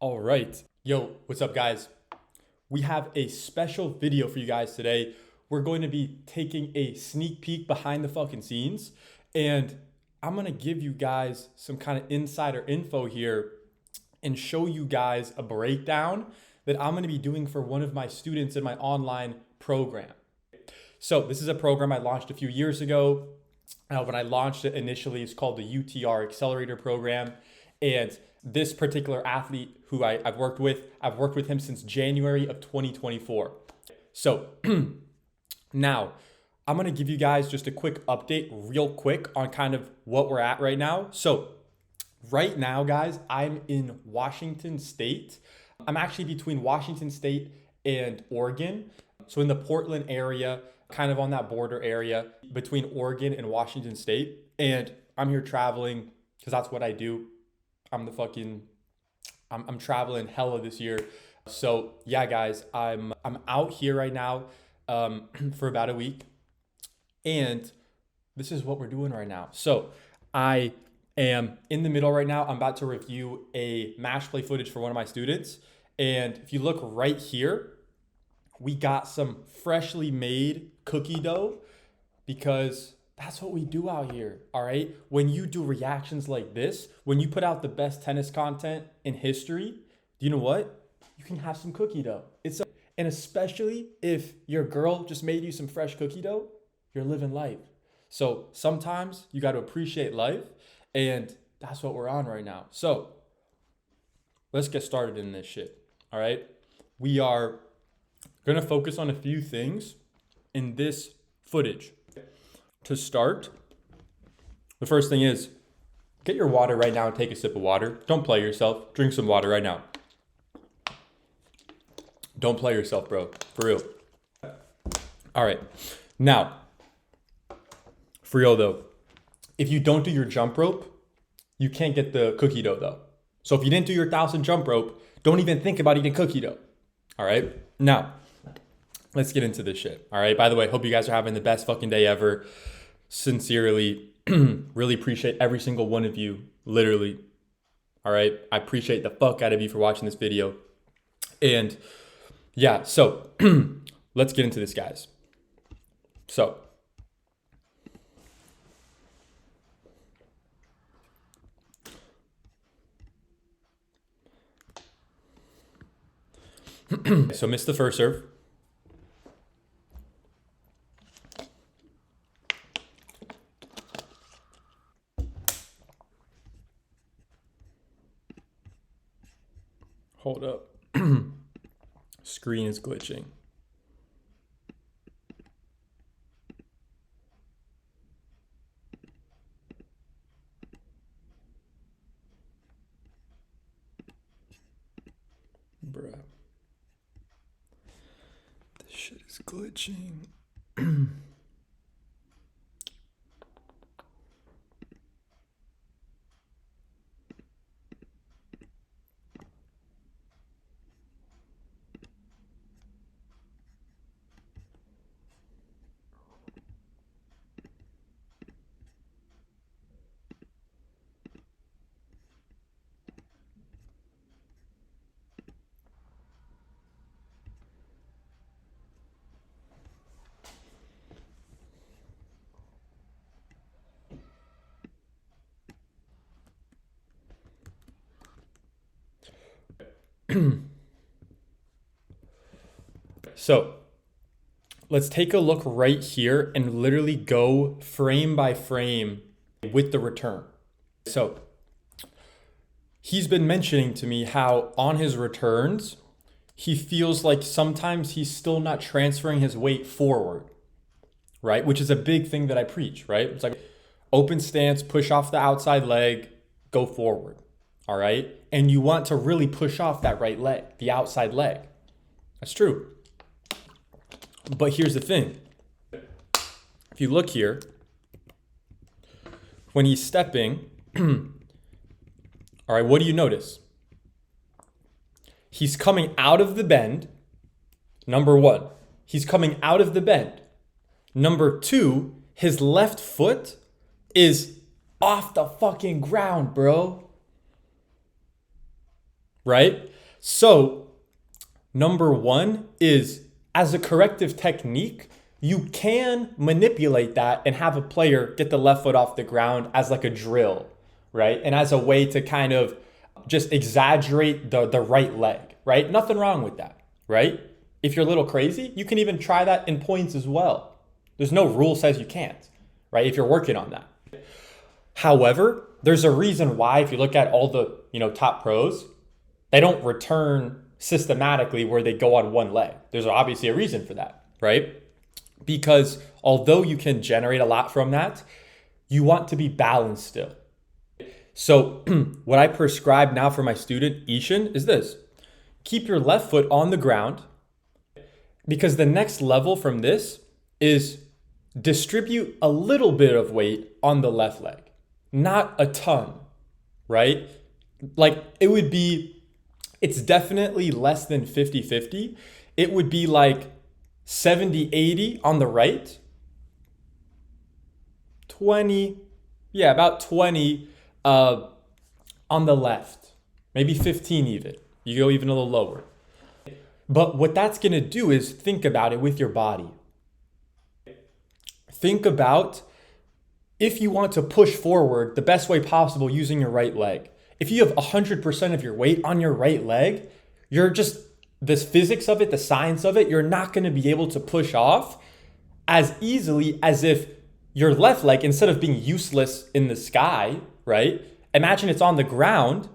All right. Yo, what's up, guys? We have a special video for you guys today. We're going to be taking a sneak peek behind the fucking scenes, and I'm going to give you guys some kind of insider info here and show you guys a breakdown that I'm going to be doing for one of my students in my online program. So this is a program I launched a few years ago. When I launched it initially, it's called the UTR Accelerator Program. And this particular athlete who I've worked with him since January of 2024. So now I'm going to give you guys just a quick update real quick on kind of what we're at right now. So right now, guys, I'm in Washington State. I'm actually between Washington State and Oregon. So in the Portland area, kind of on that border area between Oregon and Washington State. And I'm here traveling because that's what I do. I'm traveling hella this year. So yeah, guys, I'm out here right now for about a week. And this is what we're doing right now. So I am in the middle right now. I'm about to review a match play footage for one of my students. And if you look right here, we got some freshly made cookie dough because that's what we do out here, all right? When you do reactions like this, when you put out the best tennis content in history, you know what? You can have some cookie dough. And especially if your girl just made you some fresh cookie dough, you're living life. So sometimes you got to appreciate life, and that's what we're on right now. So let's get started in this shit, all right? We are going to focus on a few things in this footage. To start, the first thing is get your water right now and take a sip of water. Don't play yourself. Drink some water right now. Don't play yourself, bro. For real. All right. Now, for real though, if you don't do your jump rope, you can't get the cookie dough though. So if you didn't do your 1,000 jump rope, don't even think about eating cookie dough. All right. Now, let's get into this shit. All right. By the way, hope you guys are having the best fucking day ever. Sincerely, really appreciate every single one of you. Literally. All right. I appreciate the fuck out of you for watching this video. And yeah, so let's get into this, guys. So missed the first serve. Hold up. Screen is glitching. Bruh. This shit is glitching. So let's take a look right here and literally go frame by frame with the return. So he's been mentioning to me how on his returns, he feels like sometimes he's still not transferring his weight forward, right? Which is a big thing that I preach, right? It's like open stance, push off the outside leg, go forward, all right? And you want to really push off that right leg, the outside leg. That's true. But here's the thing. If you look here, when he's stepping, all right, what do you notice? He's coming out of the bend, number one. He's coming out of the bend. Number two, his left foot is off the fucking ground, bro. right? So number one is, as a corrective technique, you can manipulate that and have a player get the left foot off the ground as like a drill, right? And as a way to kind of just exaggerate the right leg, right? Nothing wrong with that, right? If you're a little crazy, you can even try that in points as well. There's no rule says you can't, right? If you're working on that. However, there's a reason why, if you look at all the, top pros, they don't return systematically where they go on one leg. There's obviously a reason for that, right? Because although you can generate a lot from that, you want to be balanced still. So what I prescribe now for my student, Ishan, is this. Keep your left foot on the ground, because the next level from this is distribute a little bit of weight on the left leg, not a ton, right? Like it's definitely less than 50-50. It would be like 70-80 on the right, about 20 on the left, maybe 15 even. You go even a little lower. But what that's gonna do is think about it with your body. Think about if you want to push forward the best way possible using your right leg. If you have 100% of your weight on your right leg, you're just, this physics of it, the science of it, you're not gonna be able to push off as easily as if your left leg, instead of being useless in the sky, right? Imagine it's on the ground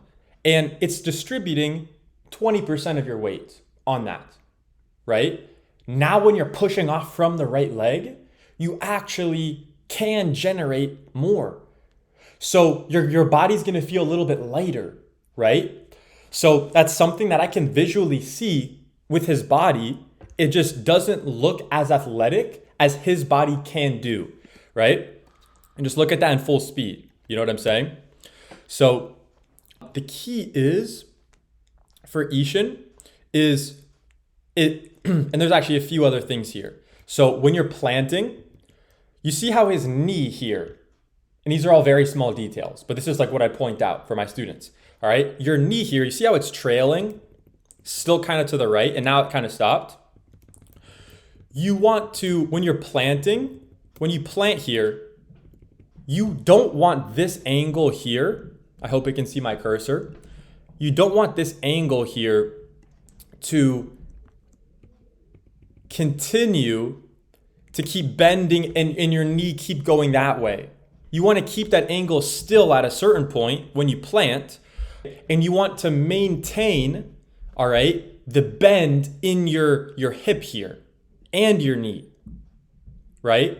and it's distributing 20% of your weight on that, right? Now when you're pushing off from the right leg, you actually can generate more. So your body's gonna feel a little bit lighter, right? So that's something that I can visually see with his body. It just doesn't look as athletic as his body can do, right? And just look at that in full speed. You know what I'm saying? So the key is for Ishan is it, and there's actually a few other things here. So when you're planting, you see how his knee here, and these are all very small details, but this is like what I point out for my students. All right, your knee here, you see how it's trailing, still kind of to the right, and now it kind of stopped. You want to, when you're planting, when you plant here, you don't want this angle here. I hope you can see my cursor. You don't want this angle here to continue to keep bending and your knee keep going that way. You want to keep that angle still at a certain point when you plant, and you want to maintain, all right, the bend in your hip here and your knee, right?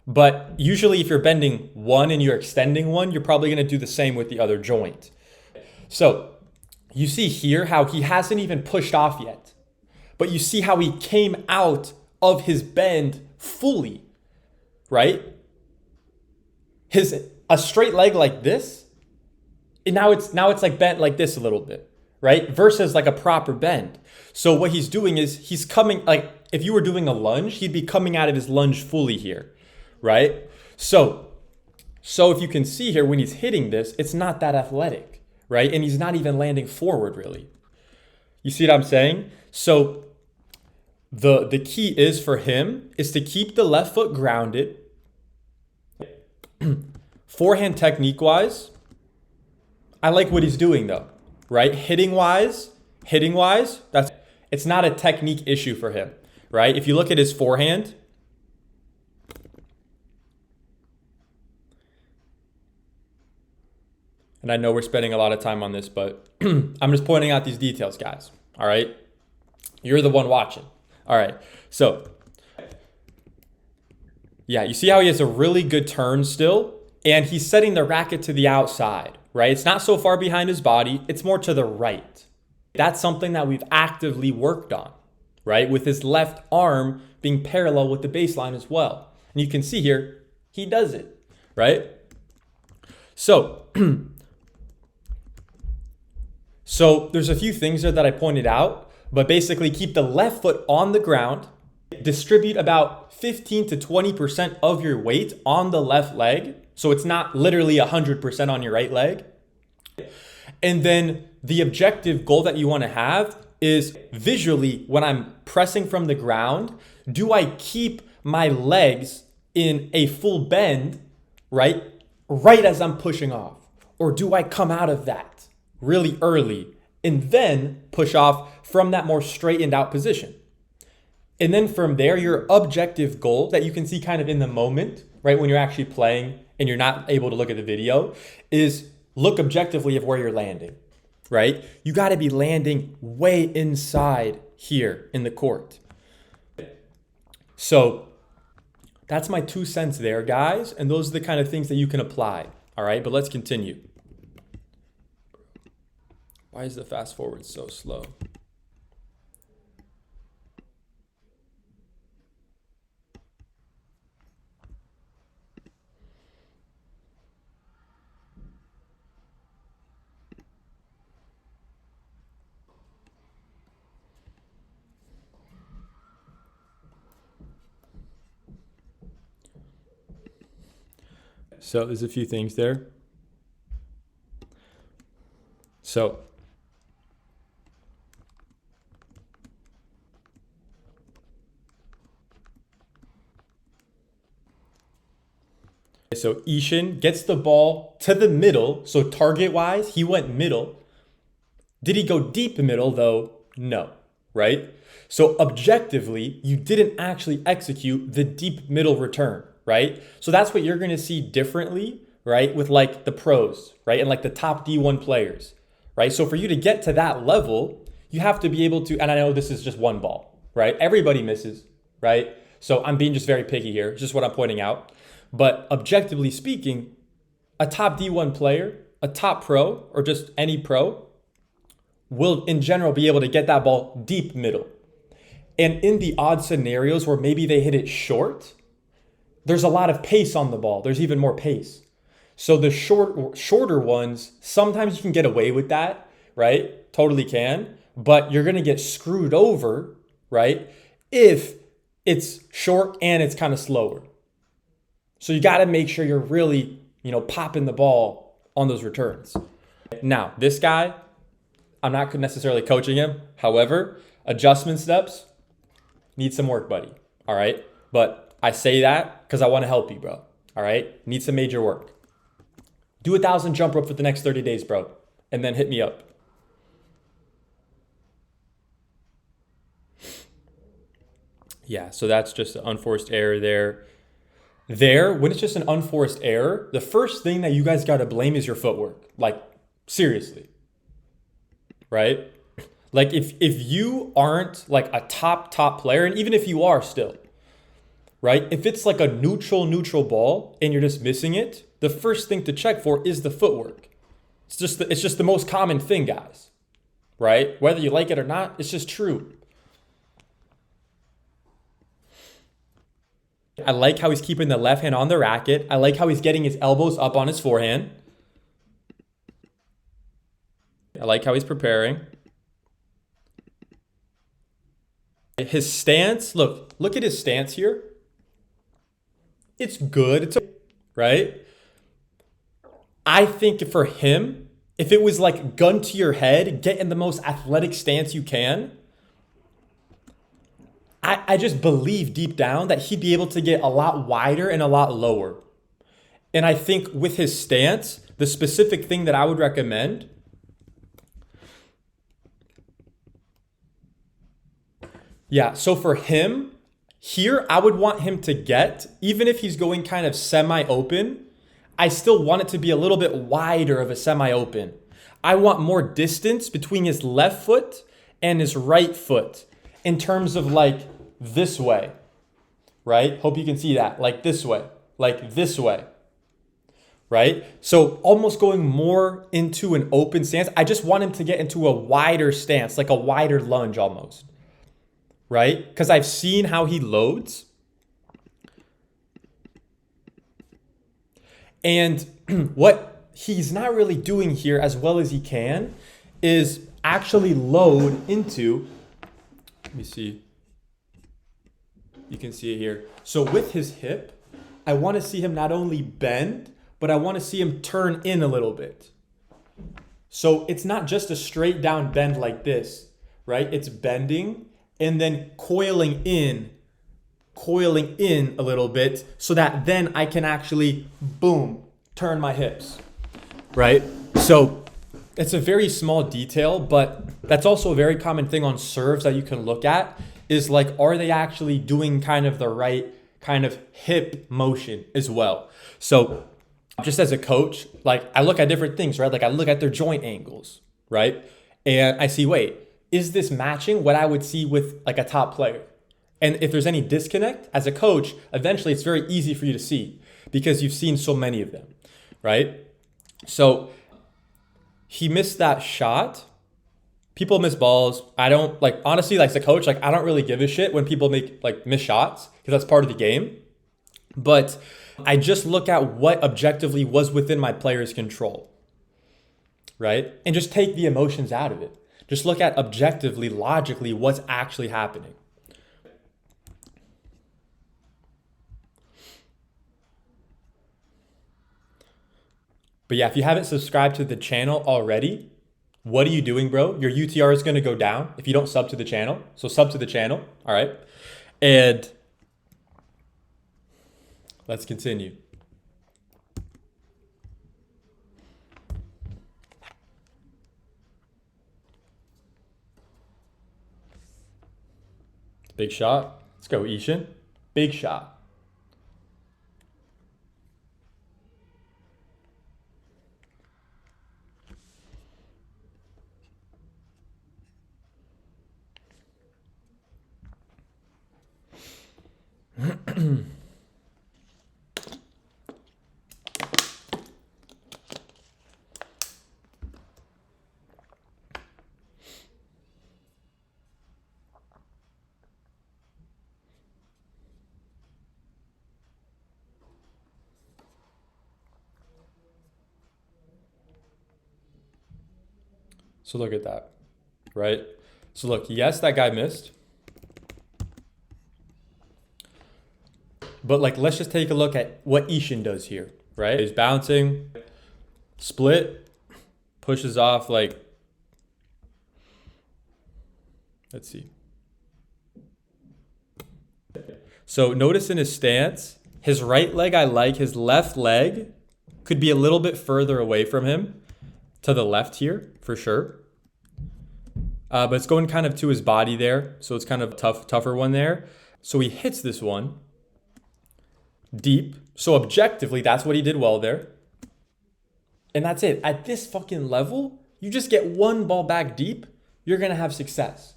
But usually if you're bending one and you're extending one, you're probably going to do the same with the other joint. So you see here how he hasn't even pushed off yet, but you see how he came out of his bend fully, right? A straight leg like this, and now it's like bent like this a little bit, right? Versus like a proper bend. So what he's doing is he's coming, like if you were doing a lunge, he'd be coming out of his lunge fully here, right? So if you can see here, when he's hitting this, it's not that athletic, right? And he's not even landing forward really. You see what I'm saying? So the key is for him is to keep the left foot grounded. Forehand technique wise, I like what he's doing though, right? Hitting wise, it's not a technique issue for him, right? If you look at his forehand, and I know we're spending a lot of time on this, but I'm just pointing out these details, guys, all right? You're the one watching. All right, so yeah, you see how he has a really good turn still, and he's setting the racket to the outside, right? It's not so far behind his body, it's more to the right. That's something that we've actively worked on, right? With his left arm being parallel with the baseline as well. And you can see here, he does it, right? So, so there's a few things there that I pointed out, but basically keep the left foot on the ground, distribute about 15 to 20% of your weight on the left leg. So it's not literally 100% on your right leg. And then the objective goal that you want to have is visually when I'm pressing from the ground, do I keep my legs in a full bend, right? Right as I'm pushing off? Or do I come out of that really early and then push off from that more straightened out position? And then from there, your objective goal that you can see kind of in the moment, right? When you're actually playing and you're not able to look at the video, is look objectively of where you're landing, right? You got to be landing way inside here in the court. So that's my 2 cents there, guys. And those are the kind of things that you can apply. All right, but let's continue. Why is the fast forward so slow? So there's a few things there. So Ishin gets the ball to the middle. So target-wise, he went middle. Did he go deep middle though? No, right? So objectively, you didn't actually execute the deep middle return, right? So that's what you're going to see differently, right? With like the pros, right? And like the top D1 players, right? So for you to get to that level, you have to be able to, and I know this is just one ball, right? Everybody misses, right? So I'm being just very picky here, just what I'm pointing out. But objectively speaking, a top D1 player, a top pro, or just any pro will in general be able to get that ball deep middle. And in the odd scenarios where maybe they hit it short, there's a lot of pace on the ball. There's even more pace. So the shorter ones, sometimes you can get away with that, right? Totally can. But you're going to get screwed over, right? If it's short and it's kind of slower. So you got to make sure you're really, popping the ball on those returns. Now, this guy, I'm not necessarily coaching him. However, adjustment steps need some work, buddy. All right. But I say that because I want to help you, bro. All right. Need some major work. Do 1,000 jump rope for the next 30 days, bro. And then hit me up. Yeah. So that's just an unforced error there. When it's just an unforced error, the first thing that you guys got to blame is your footwork. Like, seriously. Right? Like, if you aren't like a top player, and even if you are still, right? If it's like a neutral ball and you're just missing it, the first thing to check for is the footwork. It's just the most common thing, guys. Right? Whether you like it or not, it's just true. I like how he's keeping the left hand on the racket. I like how he's getting his elbows up on his forehand. I like how he's preparing. His stance, look at his stance here. It's good. It's right. I think for him, if it was like gun to your head, get in the most athletic stance you can. I just believe deep down that he'd be able to get a lot wider and a lot lower. And I think with his stance, the specific thing that I would recommend, so for him, here, I would want him to get, even if he's going kind of semi-open, I still want it to be a little bit wider of a semi-open. I want more distance between his left foot and his right foot in terms of like this way, right? Hope you can see that, like this way, right? So almost going more into an open stance. I just want him to get into a wider stance, like a wider lunge almost, right? Because I've seen how he loads. And what he's not really doing here as well as he can is actually load into, let me see. You can see it here. So with his hip, I want to see him not only bend, but I want to see him turn in a little bit. So it's not just a straight down bend like this, right? It's bending and then coiling in a little bit so that then I can actually, boom, turn my hips, right? So it's a very small detail, but that's also a very common thing on serves that you can look at is like, are they actually doing kind of the right kind of hip motion as well? So just as a coach, like I look at different things, right? Like I look at their joint angles, right? And I see, wait, is this matching what I would see with like a top player? And if there's any disconnect as a coach, eventually it's very easy for you to see because you've seen so many of them, right? So he missed that shot. People miss balls. I don't like, honestly, like as a coach, like I don't really give a shit when people make like miss shots because that's part of the game. But I just look at what objectively was within my player's control, right? And just take the emotions out of it. Just look at objectively, logically, what's actually happening. But yeah, if you haven't subscribed to the channel already, what are you doing, bro? Your UTR is going to go down if you don't sub to the channel. So sub to the channel, all right? And let's continue. Big shot. Let's go, Ishan. Big shot. So look at that, right? So look, yes, that guy missed. But like, let's just take a look at what Ishan does here, right? He's bouncing, split, pushes off like, let's see. So notice in his stance, his right leg I like, his left leg could be a little bit further away from him to the left here for sure. But it's going kind of to his body there. So it's kind of a tougher one there. So he hits this one deep. So objectively, that's what he did well there. And that's it. At this fucking level, you just get one ball back deep, you're going to have success.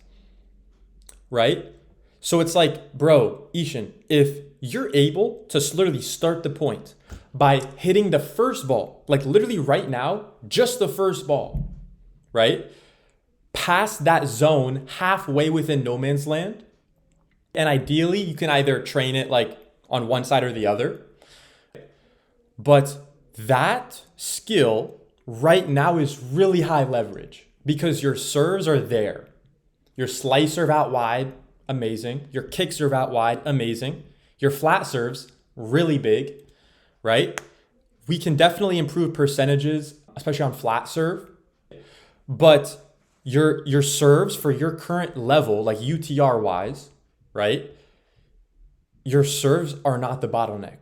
Right? So it's like, bro, Ishan, if you're able to literally start the point by hitting the first ball, like literally right now, just the first ball, right? Past that zone halfway within no man's land. And ideally, you can either train it like on one side or the other. But that skill right now is really high leverage because your serves are there. Your slice serve out wide, amazing. Your kick serve out wide, amazing. Your flat serves, really big, right? We can definitely improve percentages, especially on flat serve. But your serves for your current level, like UTR wise, right? Your serves are not the bottleneck.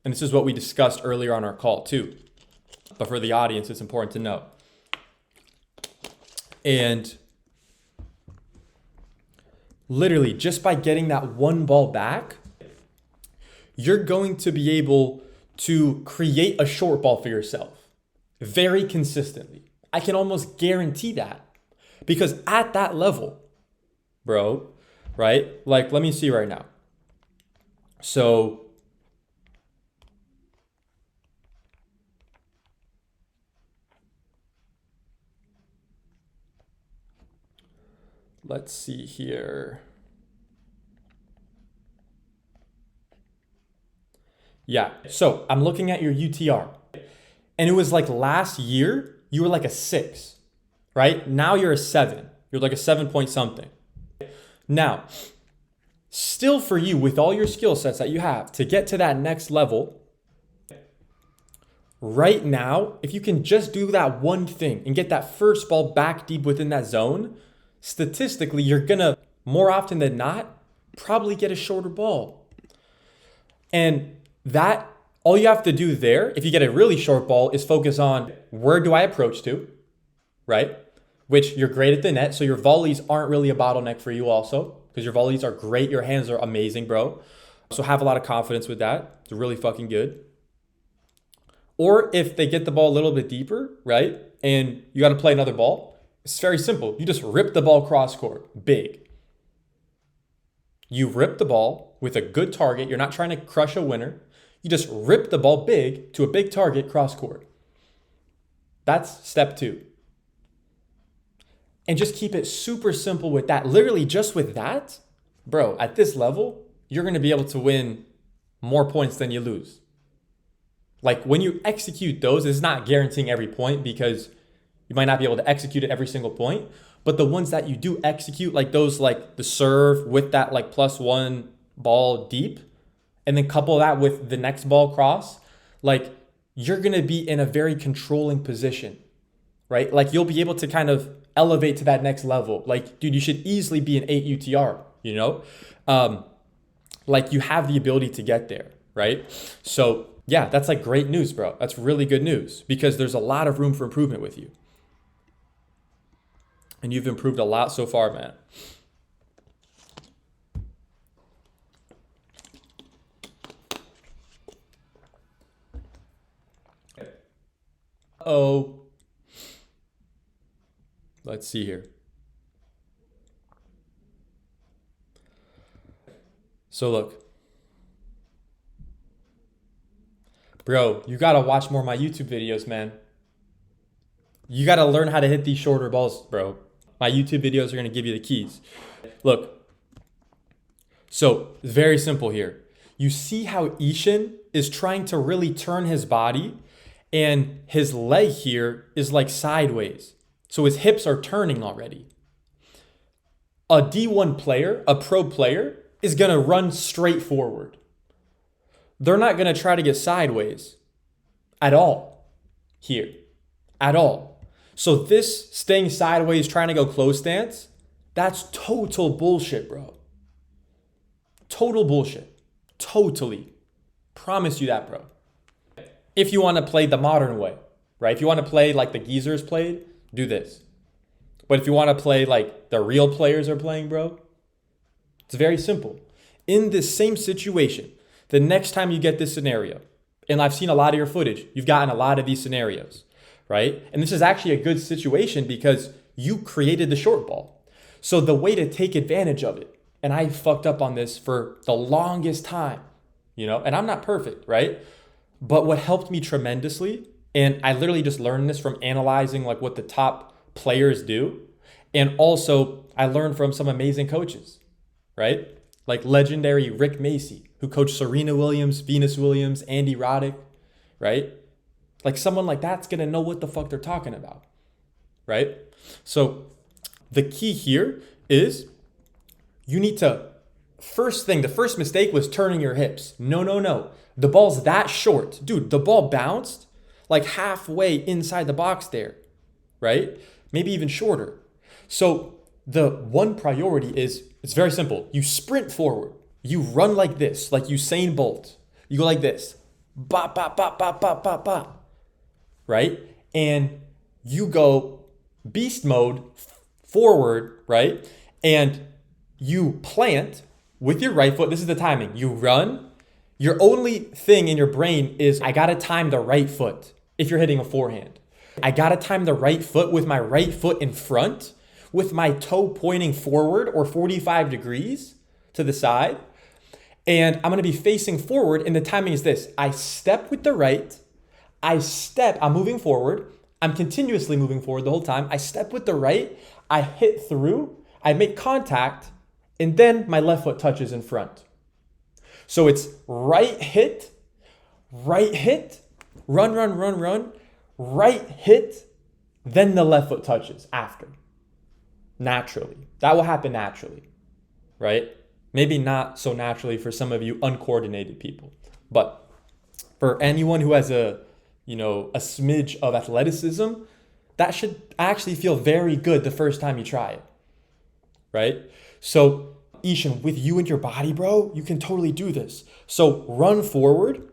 And this is what we discussed earlier on our call too. But for the audience, it's important to know. And literally, just by getting that one ball back, you're going to be able to create a short ball for yourself very consistently. I can almost guarantee that. Because at that level, bro, right? Like, let me see right now. So let's see here. Yeah, so I'm looking at your UTR. And it was like last year, you were like a 6. Right? Now you're a 7. You're like a 7 point something. Now, still for you with all your skill sets that you have to get to that next level, right now, if you can just do that one thing and get that first ball back deep within that zone, statistically, you're gonna, more often than not, probably get a shorter ball. And that, all you have to do there, if you get a really short ball, is focus on where do I approach to, right? Which you're great at the net, so your volleys aren't really a bottleneck for you also, because your volleys are great, your hands are amazing, bro. So have a lot of confidence with that. It's really fucking good. Or if they get the ball a little bit deeper, right, and you got to play another ball, it's very simple. You just rip the ball cross court, big. You rip the ball with a good target. You're not trying to crush a winner. You just rip the ball big to a big target cross court. That's step 2. And just keep it super simple with that. Literally just with that, bro, at this level, you're going to be able to win more points than you lose. Like when you execute those, it's not guaranteeing every point because you might not be able to execute it every single point. But the ones that you do execute, like those, like the serve with that like +1 ball deep, and then couple that with the next ball cross, like you're going to be in a very controlling position, right? Like you'll be able to kind of elevate to that next level. Like, dude, you should easily be an 8 UTR, you know? Like you have the ability to get there, right? So yeah, that's like great news, bro. That's really good news because there's a lot of room for improvement with you. And you've improved a lot so far, man. Oh, let's see here. So look, bro, you gotta watch more of my YouTube videos, man. You gotta learn how to hit these shorter balls, bro. My YouTube videos are gonna give you the keys. Look, so it's very simple here. You see how Ishin is trying to really turn his body and his leg here is like sideways. So his hips are turning already. A D1 player, a pro player, is gonna run straight forward. They're not gonna try to get sideways at all here, at all. So this staying sideways, trying to go close stance, that's total bullshit, bro. Total bullshit. Totally. Promise you that, bro. If you want to play the modern way, right? If you want to play like the geezers played, do this. But if you want to play like the real players are playing, bro, it's very simple. In this same situation, the next time you get this scenario, and I've seen a lot of your footage, you've gotten a lot of these scenarios, right? And this is actually a good situation because you created the short ball. So the way to take advantage of it, and I fucked up on this for the longest time, you know, and I'm not perfect, right? But what helped me tremendously, and I literally just learned this from analyzing like what the top players do. And also I learned from some amazing coaches, right? Like legendary Rick Macy, who coached Serena Williams, Venus Williams, Andy Roddick, right? Like someone like that's gonna know what the fuck they're talking about, right? So the key here is you need to, first thing, the first mistake was turning your hips. No. The ball's that short. Dude, the ball bounced like halfway inside the box there, right? Maybe even shorter. So the one priority is, it's very simple. You sprint forward. You run like this, like Usain Bolt. You go like this. Bop, bop, bop, bop, bop, bop, bop. Right? And you go beast mode forward, right? And you plant with your right foot. This is the timing. You run. Your only thing in your brain is, I got to time the right foot if you're hitting a forehand. I got to time the right foot with my right foot in front, with my toe pointing forward or 45 degrees to the side. And I'm going to be facing forward. And the timing is this. I step with the right. I'm moving forward. I'm continuously moving forward the whole time. I step with the right. I hit through. I make contact. And then my left foot touches in front. So it's right hit, run, right hit, then the left foot touches after. Naturally. That will happen naturally, right? Maybe not so naturally for some of you uncoordinated people. But for anyone who has a a smidge of athleticism, that should actually feel very good the first time you try it, right? So, Ishan, with you and your body, bro, you can totally do this. So run forward.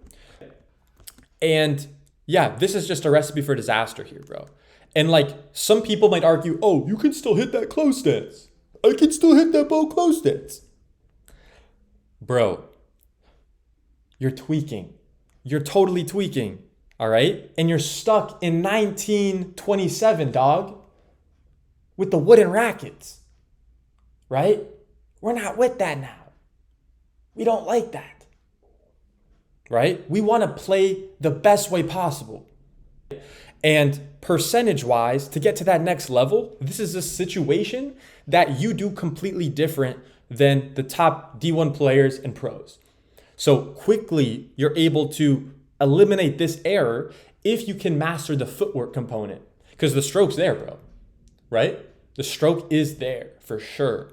And yeah, this is just a recipe for disaster here, bro. And like some people might argue, oh, you can still hit that close stance. I can still hit that bow close stance. Bro, you're tweaking. You're totally tweaking. All right? And you're stuck in 1927, dog, with the wooden rackets. Right? We're not with that now. We don't like that. Right? We want to play the best way possible. And percentage-wise, to get to that next level, this is a situation that you do completely different than the top D1 players and pros. So quickly, you're able to eliminate this error if you can master the footwork component. Because the stroke's there, bro. Right? The stroke is there for sure.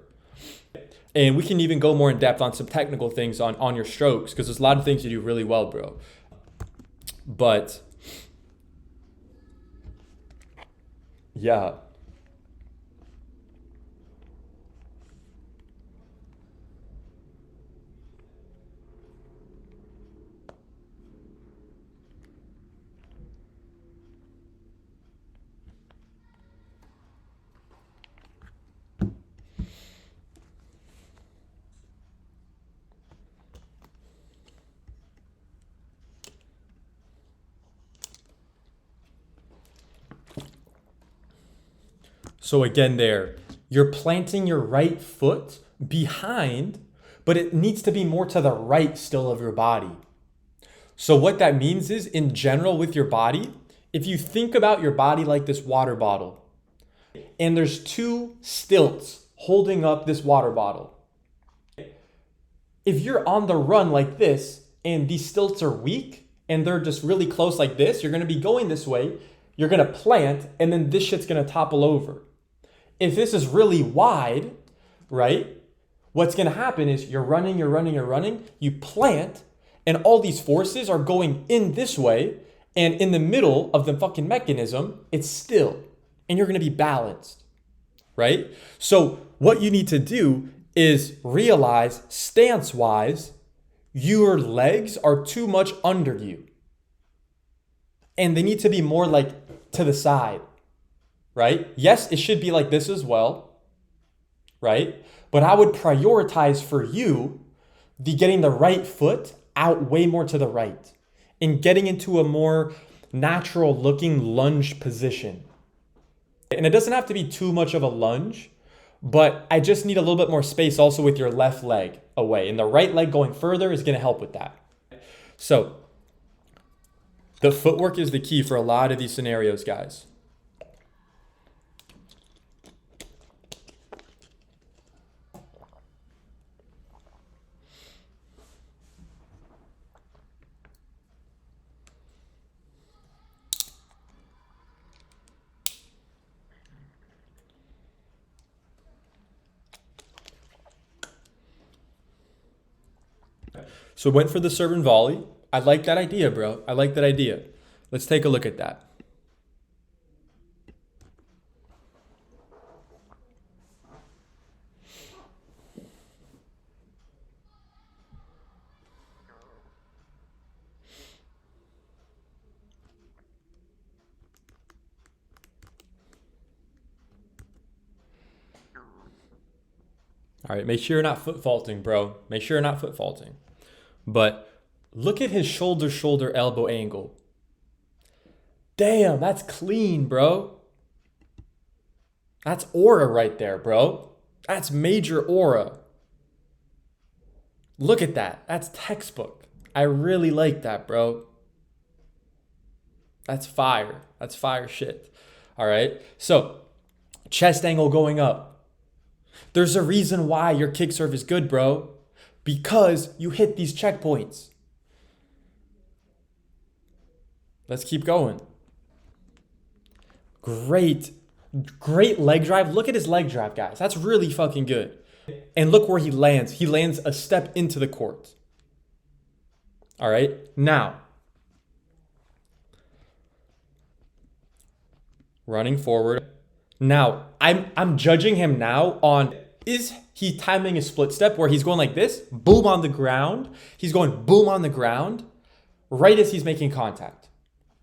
And we can even go more in depth on some technical things on your strokes, because there's a lot of things you do really well, bro. But yeah. So again there, you're planting your right foot behind, but it needs to be more to the right still of your body. So what that means is, in general with your body, if you think about your body like this water bottle, and there's two stilts holding up this water bottle. If you're on the run like this, and these stilts are weak, and they're just really close like this, you're gonna be going this way, you're gonna plant, and then this shit's gonna topple over. If this is really wide, right, what's going to happen is you're running, you plant, and all these forces are going in this way, and in the middle of the fucking mechanism, it's still, and you're going to be balanced, right? So what you need to do is realize, stance-wise, your legs are too much under you, and they need to be more like to the side. Right? Yes, it should be like this as well, right? But I would prioritize for you getting the right foot out way more to the right and getting into a more natural looking lunge position. And it doesn't have to be too much of a lunge, but I just need a little bit more space also with your left leg away. And the right leg going further is going to help with that. So the footwork is the key for a lot of these scenarios, guys. So went for the serve and volley. I like that idea, bro. I like that idea. Let's take a look at that. All right, make sure you're not foot faulting, bro. Make sure you're not foot faulting. But look at his shoulder, elbow angle. Damn, that's clean, bro. That's aura right there, bro. That's major aura. Look at that. That's textbook. I really like that, bro. That's fire. That's fire shit. All right. So, chest angle going up. There's a reason why your kick serve is good, bro. Because you hit these checkpoints. Let's keep going. Great leg drive. Look at his leg drive, guys. That's really fucking good. And look where he lands. He lands a step into the court. All right. Now, running forward. Now, I'm judging him now on, is he timing a split step where he's going like this, boom on the ground, he's going boom on the ground, right as he's making contact?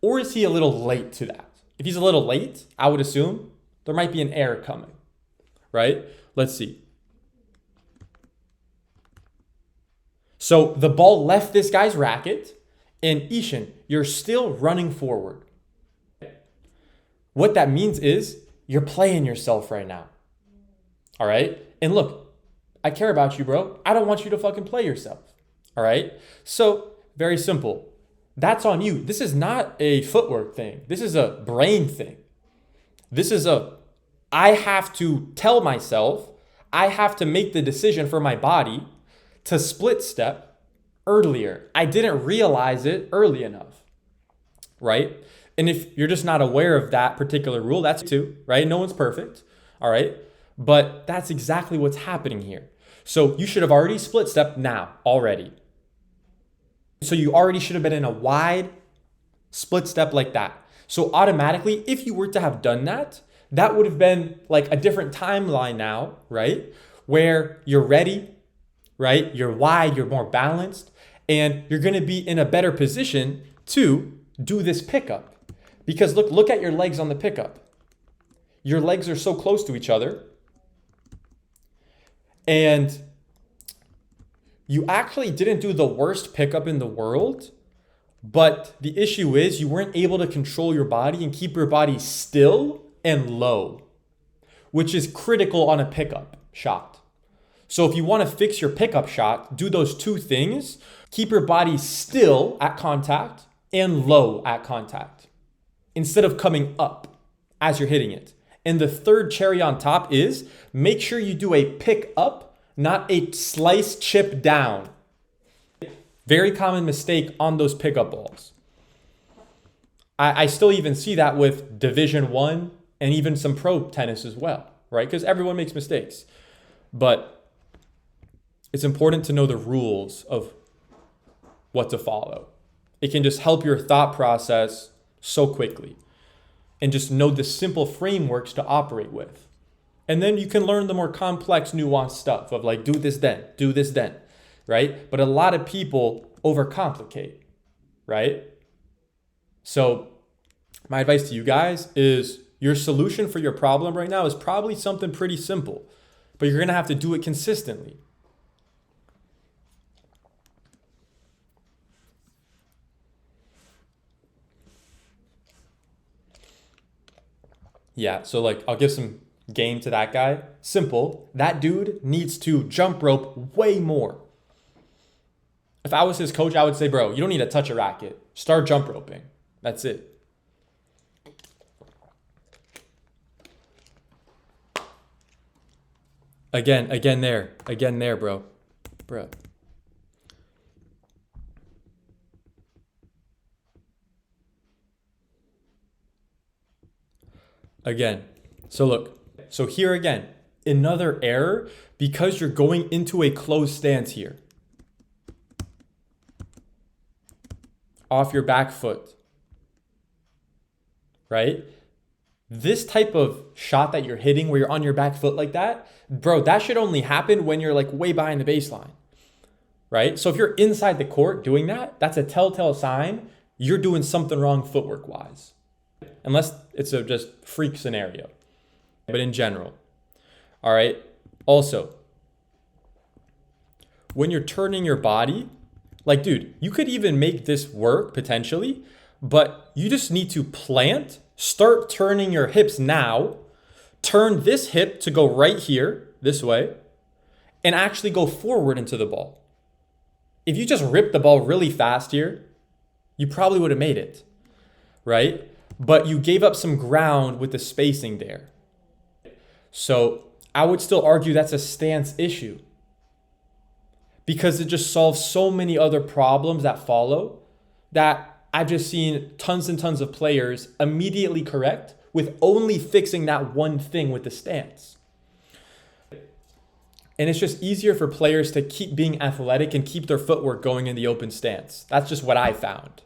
Or is he a little late to that? If he's a little late, I would assume there might be an error coming, right? Let's see. So the ball left this guy's racket, and Ishan, you're still running forward. What that means is you're playing yourself right now. All right? And look, I care about you, bro. I don't want you to fucking play yourself. All right? So, very simple. That's on you. This is not a footwork thing. This is a brain thing. I have to tell myself, I have to make the decision for my body to split step earlier. I didn't realize it early enough, right? And if you're just not aware of that particular rule, that's too, right? No one's perfect, all right? But that's exactly what's happening here. So you should have already split step now already. So you already should have been in a wide split step like that. So automatically, if you were to have done that, that would have been like a different timeline now, right? Where you're ready, right? You're wide, you're more balanced, and you're going to be in a better position to do this pickup. Because look at your legs on the pickup. Your legs are so close to each other. And you actually didn't do the worst pickup in the world, but the issue is you weren't able to control your body and keep your body still and low, which is critical on a pickup shot. So if you want to fix your pickup shot, do those two things. Keep your body still at contact and low at contact instead of coming up as you're hitting it. And the third cherry on top is make sure you do a pick up, not a slice chip down. Very common mistake on those pickup balls. I still even see that with Division 1 and even some pro tennis as well, right? Because everyone makes mistakes. But it's important to know the rules of what to follow. It can just help your thought process so quickly. And just know the simple frameworks to operate with. And then you can learn the more complex, nuanced stuff of like, do this then, right? But a lot of people overcomplicate, right? So my advice to you guys is your solution for your problem right now is probably something pretty simple, but you're going to have to do it consistently. Yeah, so like I'll give some game to that guy. Simple. That dude needs to jump rope way more. If I was his coach, I would say, bro, you don't need to touch a racket. Start jump roping. That's it. Again there, bro. Bro. Again. So look. So here again, another error because you're going into a closed stance here. Off your back foot. Right? This type of shot that you're hitting where you're on your back foot like that, bro, that should only happen when you're like way behind the baseline. Right? So if you're inside the court doing that, that's a telltale sign you're doing something wrong footwork wise. Unless it's a just freak scenario. But in general. All right. Also, when you're turning your body, like, dude, you could even make this work potentially, but you just need to plant, start turning your hips now, turn this hip to go right here, this way, and actually go forward into the ball. If you just rip the ball really fast here, you probably would have made it, right? But you gave up some ground with the spacing there. So I would still argue that's a stance issue because it just solves so many other problems that follow that I've just seen tons and tons of players immediately correct with only fixing that one thing with the stance. And it's just easier for players to keep being athletic and keep their footwork going in the open stance. That's just what I found.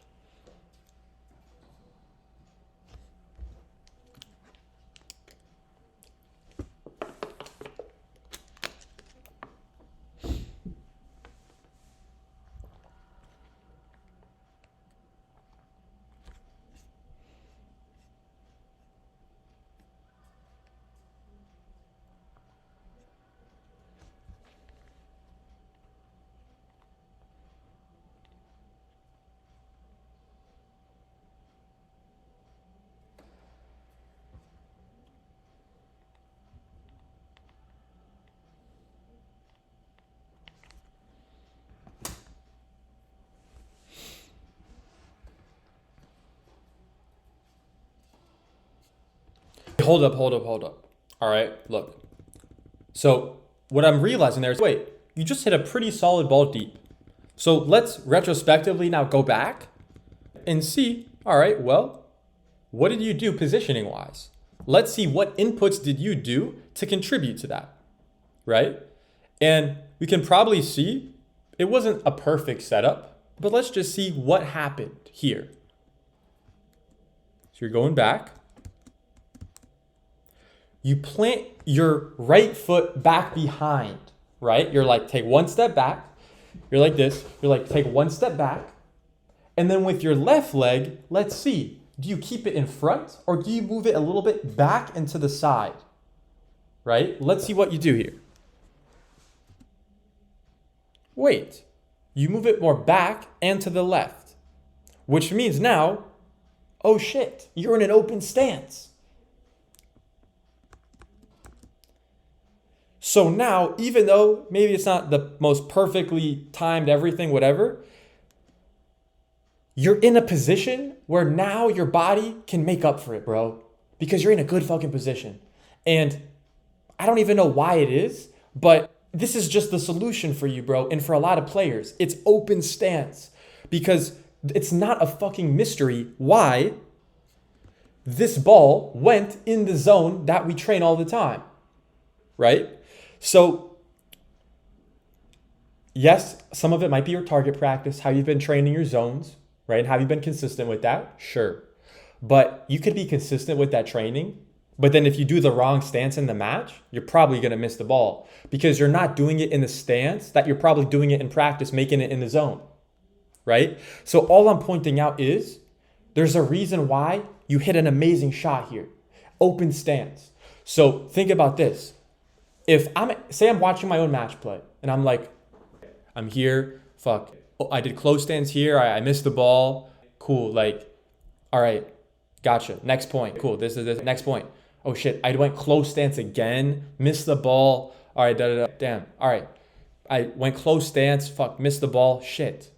hold up. All right, look. So what I'm realizing there is, wait, you just hit a pretty solid ball deep. So let's retrospectively now go back and see, all right, well, what did you do positioning wise? Let's see what inputs did you do to contribute to that, right? And we can probably see it wasn't a perfect setup, but let's just see what happened here. So you're going back. You plant your right foot back behind, right? You're like, take one step back. You're like this. You're like, take one step back. And then with your left leg, let's see. Do you keep it in front or do you move it a little bit back and to the side? Right? Let's see what you do here. Wait, you move it more back and to the left, which means now, oh shit, you're in an open stance. So now, even though maybe it's not the most perfectly timed everything, whatever, you're in a position where now your body can make up for it, bro, because you're in a good fucking position. And I don't even know why it is, but this is just the solution for you, bro. And for a lot of players, it's open stance, because it's not a fucking mystery why this ball went in the zone that we train all the time, right? So yes, some of it might be your target practice, how you've been training your zones, right? Have you been consistent with that? Sure. But you could be consistent with that training, but then if you do the wrong stance in the match, you're probably going to miss the ball because you're not doing it in the stance that you're probably doing it in practice, making it in the zone, right? So all I'm pointing out is there's a reason why you hit an amazing shot here. Open stance. So think about this. If I'm watching my own match play and I'm like, I'm here, fuck. Oh, I did close stance here. I missed the ball. Cool. Like, all right, gotcha. Next point. Cool. This is this. Next point. Oh shit, I went close stance again. Missed the ball. All right, damn. All right. I went close stance. Fuck, missed the ball. Shit.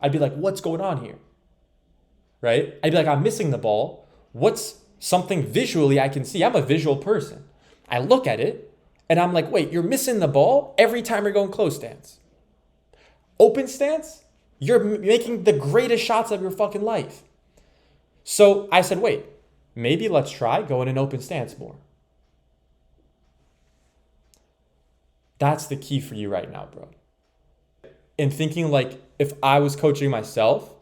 I'd be like, what's going on here? Right? I'd be like, I'm missing the ball. What's something visually I can see? I'm a visual person. I look at it and I'm like, wait, you're missing the ball every time you're going close stance. Open stance, you're making the greatest shots of your fucking life. So I said, wait, maybe let's try going in open stance more. That's the key for you right now, bro. And thinking like, if I was coaching myself,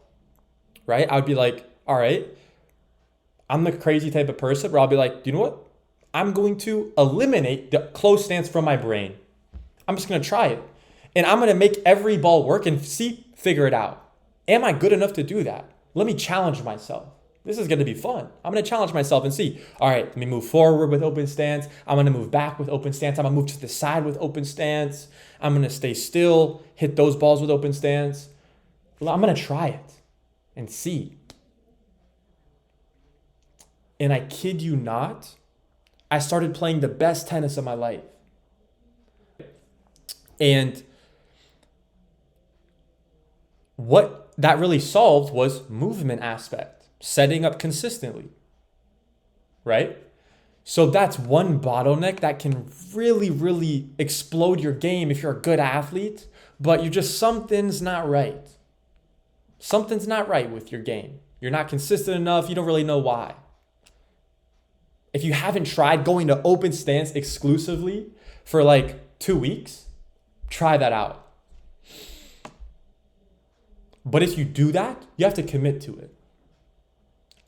right, I would be like, all right, I'm the crazy type of person where I'll be like, do you know what? I'm going to eliminate the close stance from my brain. I'm just going to try it. And I'm going to make every ball work and figure it out. Am I good enough to do that? Let me challenge myself. This is going to be fun. I'm going to challenge myself and see, all right, let me move forward with open stance. I'm going to move back with open stance. I'm going to move to the side with open stance. I'm going to stay still, hit those balls with open stance. I'm going to try it and see. And I kid you not, I started playing the best tennis of my life. And what that really solved was movement aspect, setting up consistently, right? So that's one bottleneck that can really, really explode your game if you're a good athlete, but something's not right. Something's not right with your game. You're not consistent enough. You don't really know why. If you haven't tried going to open stance exclusively for like 2 weeks, try that out. But if you do that, you have to commit to it.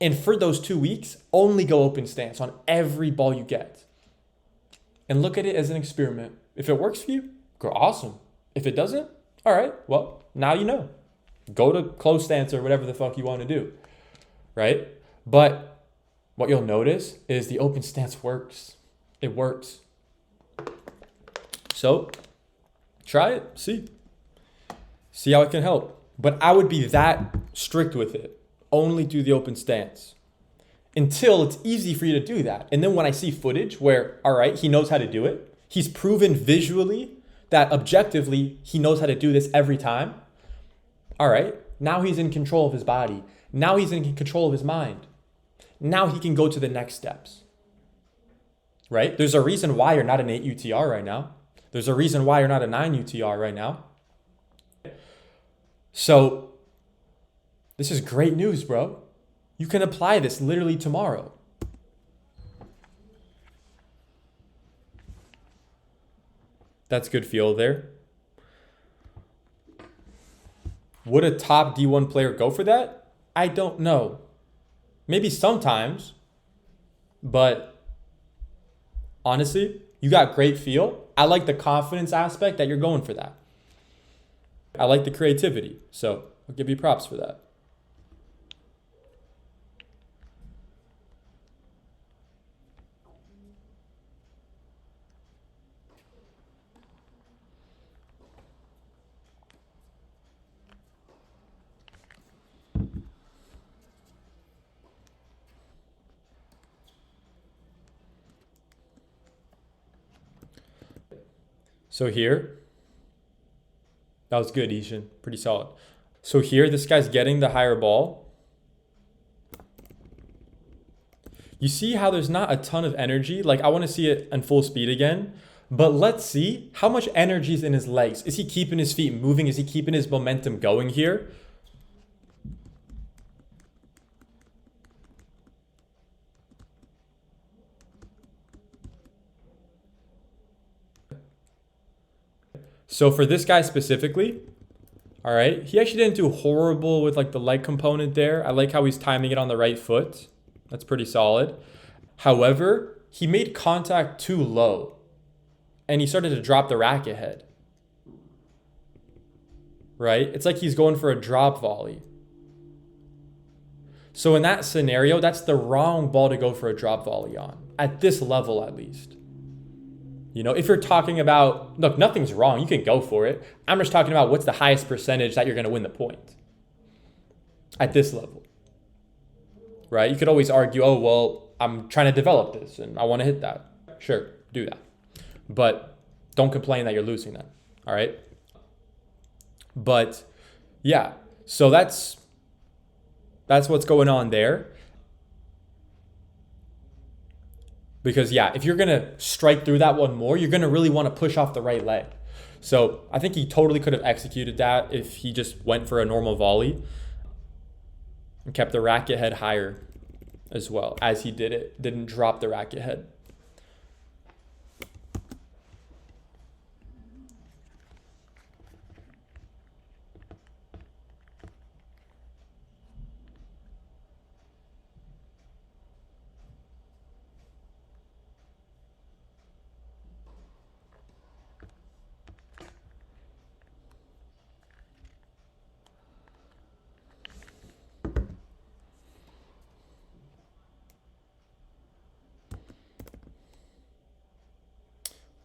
And for those 2 weeks, only go open stance on every ball you get. And look at it as an experiment. If it works for you, go awesome. If it doesn't, all right, well, now you know. Go to close stance or whatever the fuck you want to do, right? But what you'll notice is the open stance works. It works. So try it, see how it can help. But I would be that strict with it. Only do the open stance until it's easy for you to do that. And then when I see footage where, all right, he knows how to do it. He's proven visually that objectively he knows how to do this every time. All right, now he's in control of his body. Now he's in control of his mind. Now he can go to the next steps. right? There's a reason why you're not an 8 UTR right now. There's a reason why you're not a 9 UTR right now. So this is great news, bro. You can apply this literally tomorrow. That's good feel there. Would a top D1 player go for that? I don't know. Maybe sometimes, but honestly, you got great feel. I like the confidence aspect that you're going for that. I like the creativity, so I'll give you props for that. So here, that was good, Ishan. Pretty solid. So here, this guy's getting the higher ball. You see how there's not a ton of energy? Like, I want to see it in full speed again. But let's see how much energy is in his legs. Is he keeping his feet moving? Is he keeping his momentum going here? So for this guy specifically, all right, he actually didn't do horrible with like the leg component there. I like how he's timing it on the right foot. That's pretty solid. However, he made contact too low and he started to drop the racket head. Right? It's like he's going for a drop volley. So in that scenario, that's the wrong ball to go for a drop volley on, at this level at least. You know, if you're talking about, look, nothing's wrong. You can go for it. I'm just talking about what's the highest percentage that you're going to win the point at this level, right? You could always argue, oh, well, I'm trying to develop this and I want to hit that. Sure, do that. But don't complain that you're losing that, all right? But yeah, so that's what's going on there. Because yeah, if you're going to strike through that one more, you're going to really want to push off the right leg. So I think he totally could have executed that if he just went for a normal volley and kept the racket head higher as well as he did it. Didn't drop the racket head.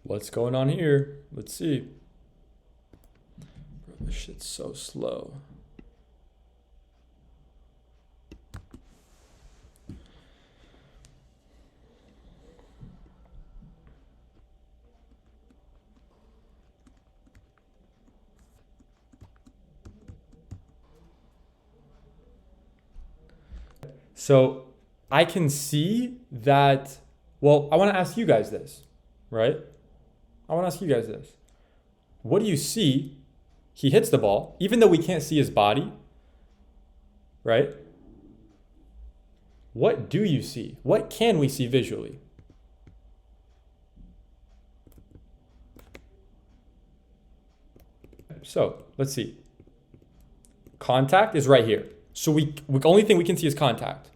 What's going on here? Let's see. Bro, this shit's so slow. So I can see that, well, I want to ask you guys this, right? I want to ask you guys this. What do you see? He hits the ball, even though we can't see his body, right? What do you see? What can we see visually? So let's see. Contact is right here. So we only thing we can see is contact.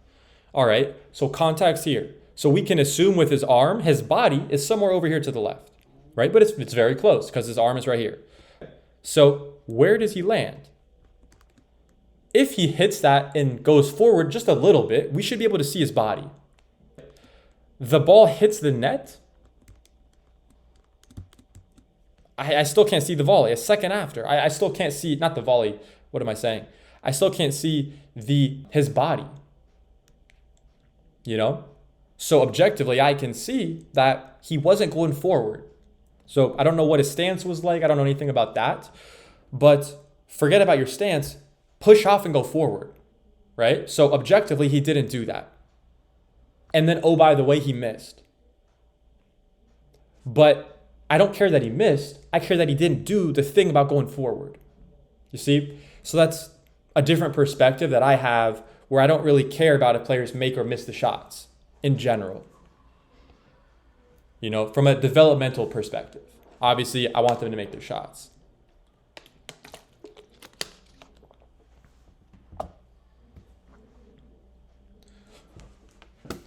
All right, so contact's here. So we can assume with his arm, his body is somewhere over here to the left, right? But it's very close because his arm is right here. So where does he land? If he hits that and goes forward just a little bit, we should be able to see his body. The ball hits the net. I still can't see the volley. A second after, I still can't see, not the volley, what am I saying? I still can't see his body, you know? So objectively, I can see that he wasn't going forward. So I don't know what his stance was like. I don't know anything about that. But forget about your stance. Push off and go forward, right? So objectively, he didn't do that. And then, oh, by the way, he missed. But I don't care that he missed. I care that he didn't do the thing about going forward. You see? So that's a different perspective that I have, where I don't really care about if players make or miss the shots in general. You know, from a developmental perspective. Obviously, I want them to make their shots.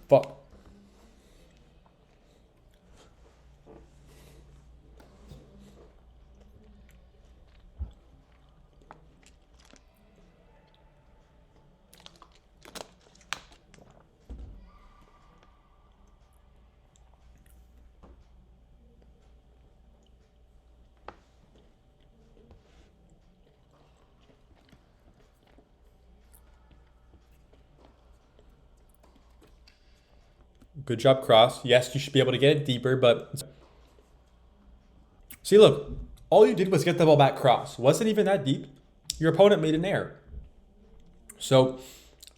Fuck. Good job, cross. Yes, you should be able to get it deeper, but see, look, all you did was get the ball back cross. Wasn't even that deep. Your opponent made an error. So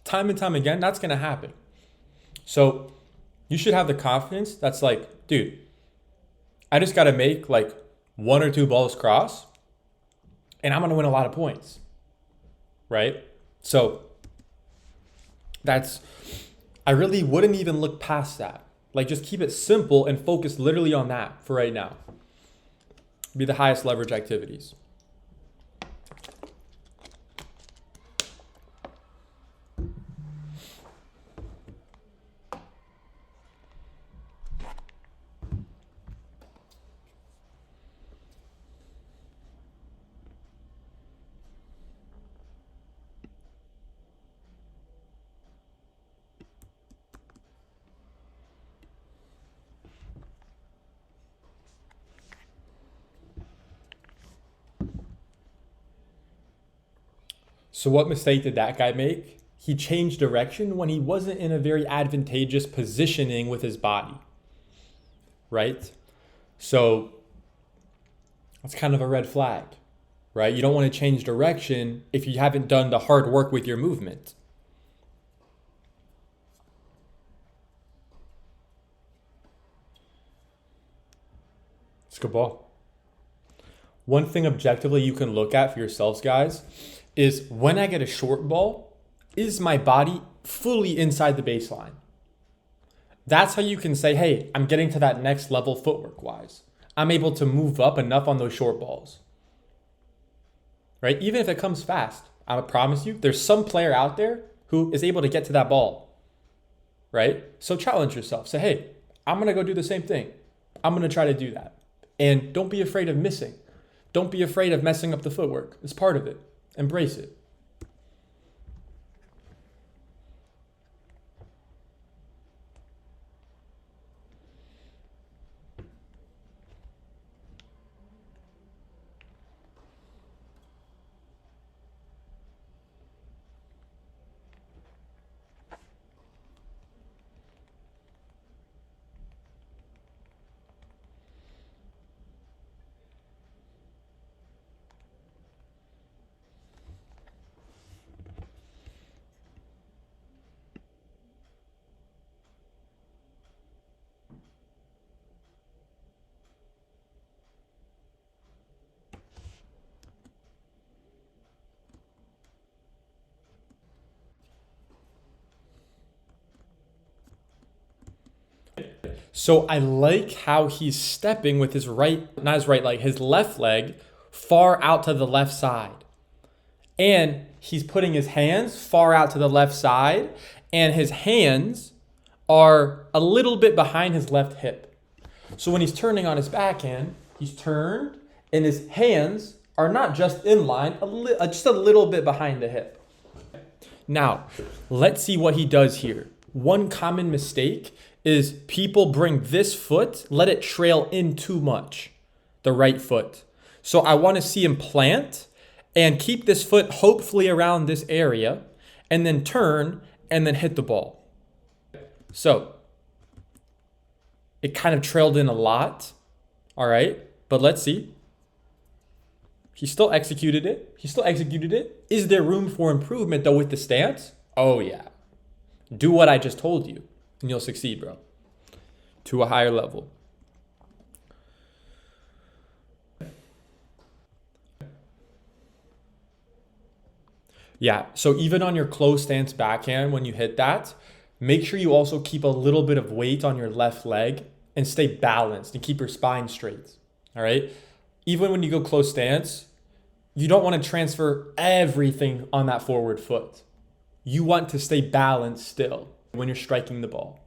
time and time again, that's going to happen. So you should have the confidence that's like, dude, I just got to make like 1 or 2 balls cross and I'm going to win a lot of points. Right? So I really wouldn't even look past that. Like, just keep it simple and focus literally on that for right now. Be the highest leverage activities. So what mistake did that guy make? He changed direction when he wasn't in a very advantageous positioning with his body, right? So that's kind of a red flag, right? You don't want to change direction if you haven't done the hard work with your movement. It's a good ball. One thing objectively you can look at for yourselves, guys, is when I get a short ball, is my body fully inside the baseline? That's how you can say, hey, I'm getting to that next level footwork wise. I'm able to move up enough on those short balls. Right? Even if it comes fast, I promise you, there's some player out there who is able to get to that ball. Right? So challenge yourself. Say, hey, I'm going to go do the same thing. I'm going to try to do that. And don't be afraid of missing. Don't be afraid of messing up the footwork. It's part of it. Embrace it. So I like how he's stepping with his his left leg far out to the left side. And he's putting his hands far out to the left side, and his hands are a little bit behind his left hip. So when he's turning on his backhand, he's turned, and his hands are not just in line, just a little bit behind the hip. Now, let's see what he does here. One common mistake is people bring this foot, let it trail in too much, the right foot. So I want to see him plant and keep this foot hopefully around this area, and then turn and then hit the ball. So it kind of trailed in a lot, all right? But let's see. He still executed it. Is there room for improvement though with the stance? Oh yeah. Do what I just told you and you'll succeed, bro. To a higher level. Yeah. So even on your close stance backhand, when you hit that, make sure you also keep a little bit of weight on your left leg and stay balanced and keep your spine straight. All right. Even when you go close stance, you don't want to transfer everything on that forward foot. You want to stay balanced still when you're striking the ball.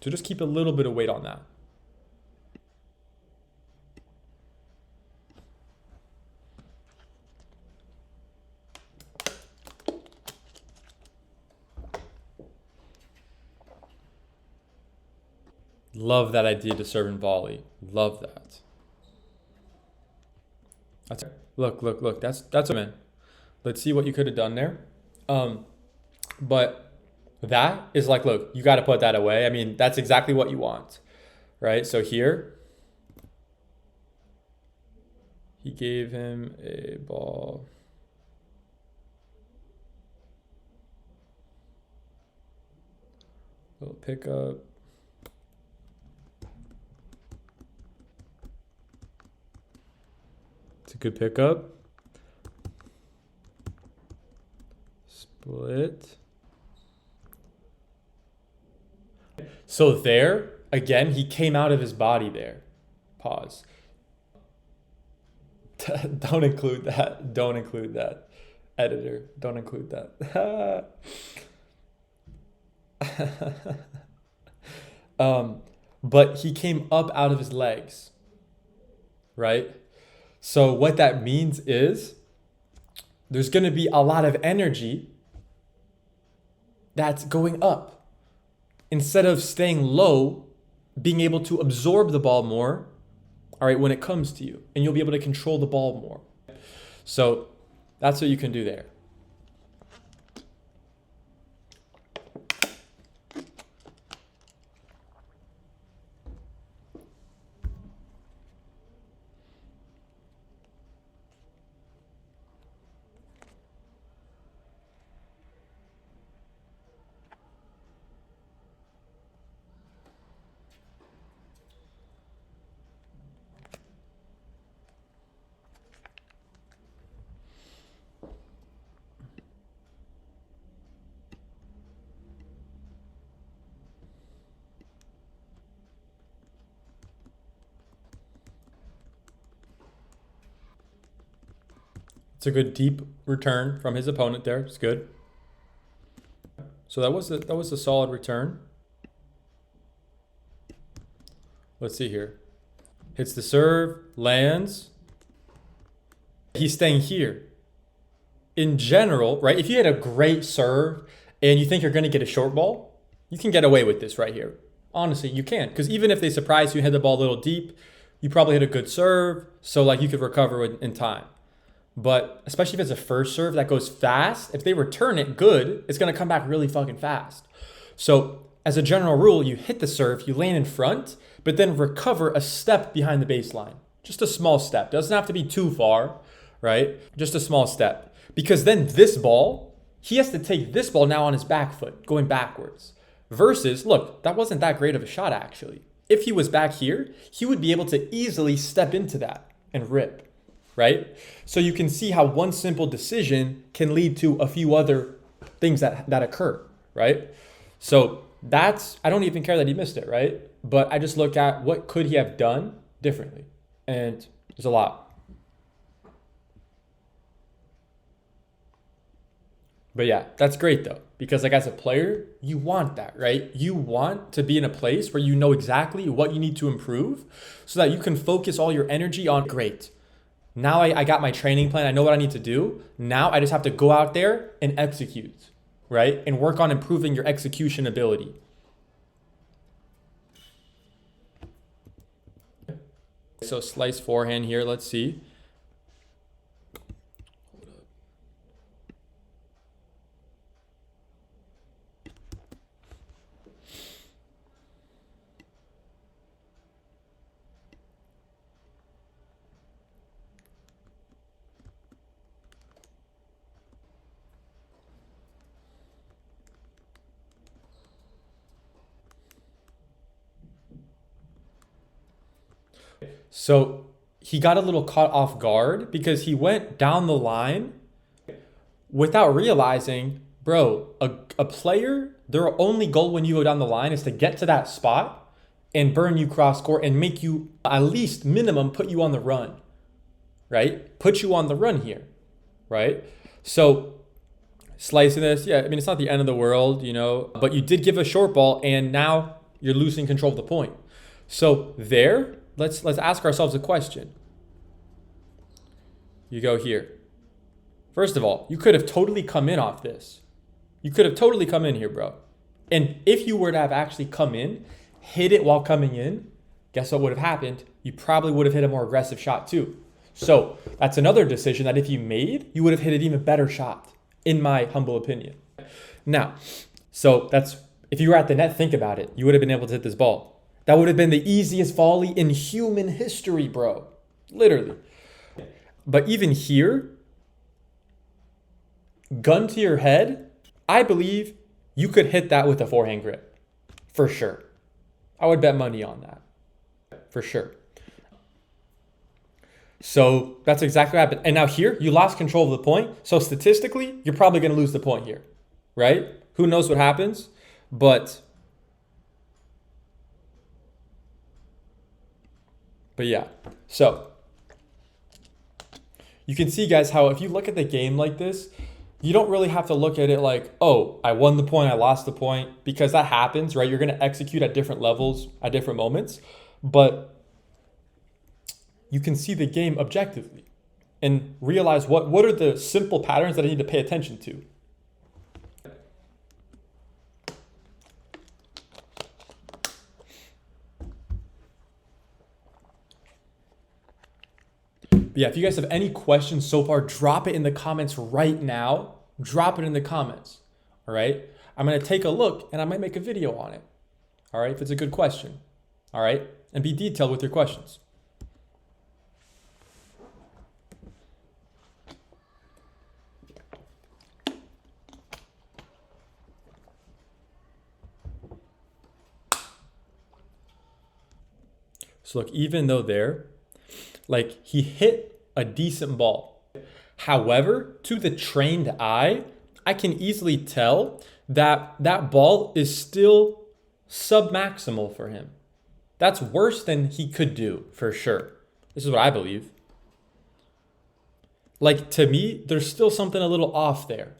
So just keep a little bit of weight on that. Love that idea to serve and volley. Love that. That's look. That's a man. Let's see what you could have done there. But that is like, look, you got to put that away. I mean, that's exactly what you want, right? So here, he gave him a ball. Little pickup. It's a good pickup. Split. So there, again, he came out of his body there. Pause. Don't include that. Don't include that. Editor, don't include that. But he came up out of his legs, right? So what that means is there's going to be a lot of energy that's going up. Instead of staying low, being able to absorb the ball more, all right, when it comes to you, and you'll be able to control the ball more. So that's what you can do there. It's a good deep return from his opponent there. It's good. So that was a solid return. Let's see here. Hits the serve, lands. He's staying here. In general, right? If you had a great serve and you think you're going to get a short ball, you can get away with this right here. Honestly, you can. Because even if they surprise you and hit the ball a little deep, you probably hit a good serve. So like you could recover in time. But especially if it's a first serve that goes fast, if they return it good, it's going to come back really fucking fast. So as a general rule, you hit the serve, you land in front, but then recover a step behind the baseline. Just a small step. Doesn't have to be too far, right? Just a small step. Because then this ball, he has to take this ball now on his back foot, going backwards. Versus, look, that wasn't that great of a shot actually. If he was back here, he would be able to easily step into that and rip. Right? So you can see how one simple decision can lead to a few other things that occur, right? So that's, I don't even care that he missed it, right? But I just look at what could he have done differently. And there's a lot. But yeah, that's great though. Because like as a player, you want that, right? You want to be in a place where you know exactly what you need to improve so that you can focus all your energy on great. Now I got my training plan. I know what I need to do. Now I just have to go out there and execute, right? And work on improving your execution ability. So slice forehand here. Let's see. So he got a little caught off guard because he went down the line without realizing, bro, a player, their only goal when you go down the line is to get to that spot and burn you cross court and make you at least minimum put you on the run, right? Put you on the run here, right? So slicing this, yeah, I mean, it's not the end of the world, you know, but you did give a short ball and now you're losing control of the point. So there, let's ask ourselves a question. You go here. First of all, you could have totally come in off this. You could have totally come in here, bro. And if you were to have actually come in, hit it while coming in, guess what would have happened? You probably would have hit a more aggressive shot too. So that's another decision that if you made, you would have hit an even better shot, in my humble opinion. Now, so that's, if you were at the net, think about it. You would have been able to hit this ball. That would have been the easiest volley in human history, bro. Literally. But even here, gun to your head, I believe you could hit that with a forehand grip. For sure. I would bet money on that. For sure. So that's exactly what happened. And now here, you lost control of the point. So statistically, you're probably going to lose the point here. Right? Who knows what happens? But yeah. So you can see, guys, how if you look at the game like this, you don't really have to look at it like, oh, I won the point, I lost the point, because that happens, right? You're going to execute at different levels at different moments, but you can see the game objectively and realize what are the simple patterns that I need to pay attention to. But yeah, if you guys have any questions so far, drop it in the comments right now. Drop it in the comments, all right? I'm going to take a look and I might make a video on it, all right, if it's a good question, all right? And be detailed with your questions. So look, even though there, like, he hit a decent ball. However, to the trained eye, I can easily tell that that ball is still submaximal for him. That's worse than he could do, for sure. This is what I believe. Like, to me, there's still something a little off there,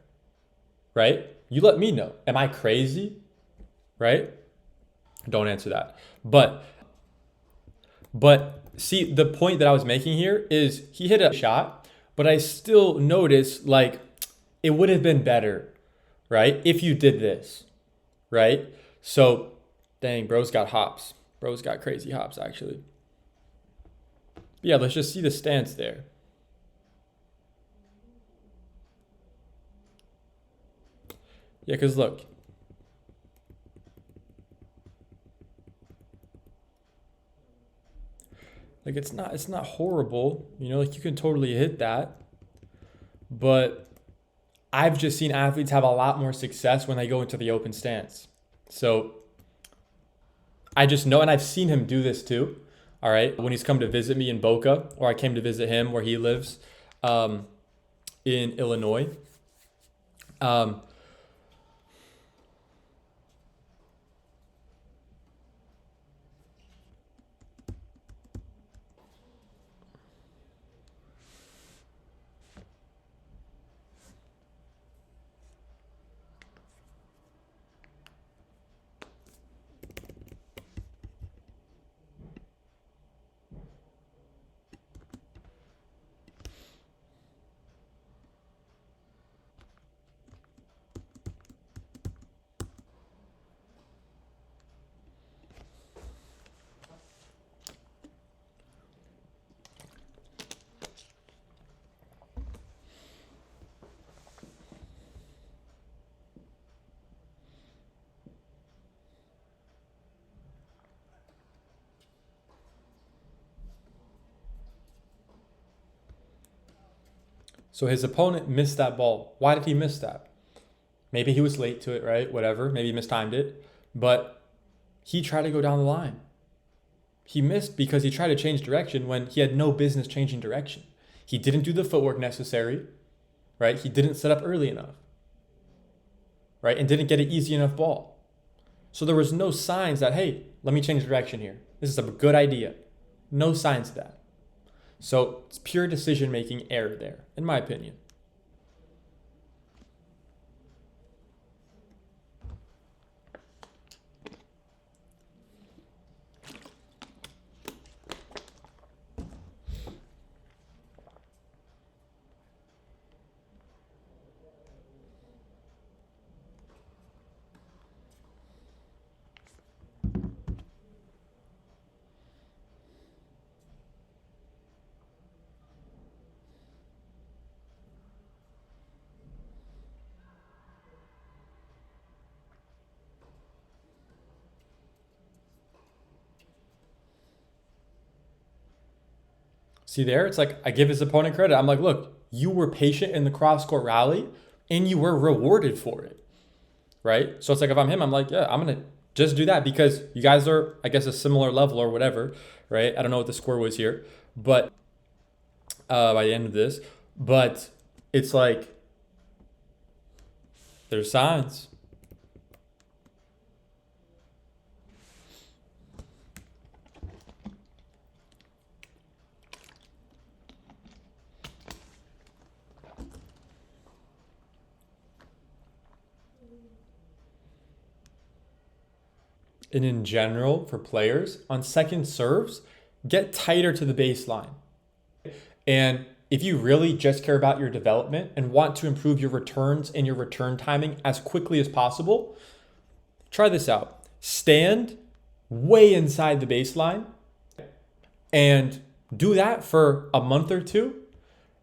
right? You let me know. Am I crazy? Right? Don't answer that. But see, the point that I was making here is he hit a shot, but I still notice, like, it would have been better, right, if you did this, right? So, dang, bro's got hops. Bro's got crazy hops, actually. But yeah, let's just see the stance there. Yeah, because look. Like, it's not horrible, you know, like, you can totally hit that. But I've just seen athletes have a lot more success when they go into the open stance. So I just know, and I've seen him do this too, all right? When he's come to visit me in Boca, or I came to visit him where he lives in Illinois. So his opponent missed that ball. Why did he miss that? Maybe he was late to it, right? Whatever. Maybe he mistimed it. But he tried to go down the line. He missed because he tried to change direction when he had no business changing direction. He didn't do the footwork necessary, right? He didn't set up early enough, right? And didn't get an easy enough ball. So there was no signs that, hey, let me change direction here. This is a good idea. No signs of that. So it's pure decision-making error there, in my opinion. See there, it's like I give his opponent credit. I'm like, look, you were patient in the cross-court rally and you were rewarded for it, right? So it's like if I'm him, I'm like, yeah, I'm going to just do that because you guys are, I guess, a similar level or whatever, right? I don't know what the score was here, but by the end of this, but it's like there's signs. And in general, for players, on second serves, get tighter to the baseline. And if you really just care about your development and want to improve your returns and your return timing as quickly as possible, try this out. Stand way inside the baseline and do that for a month or two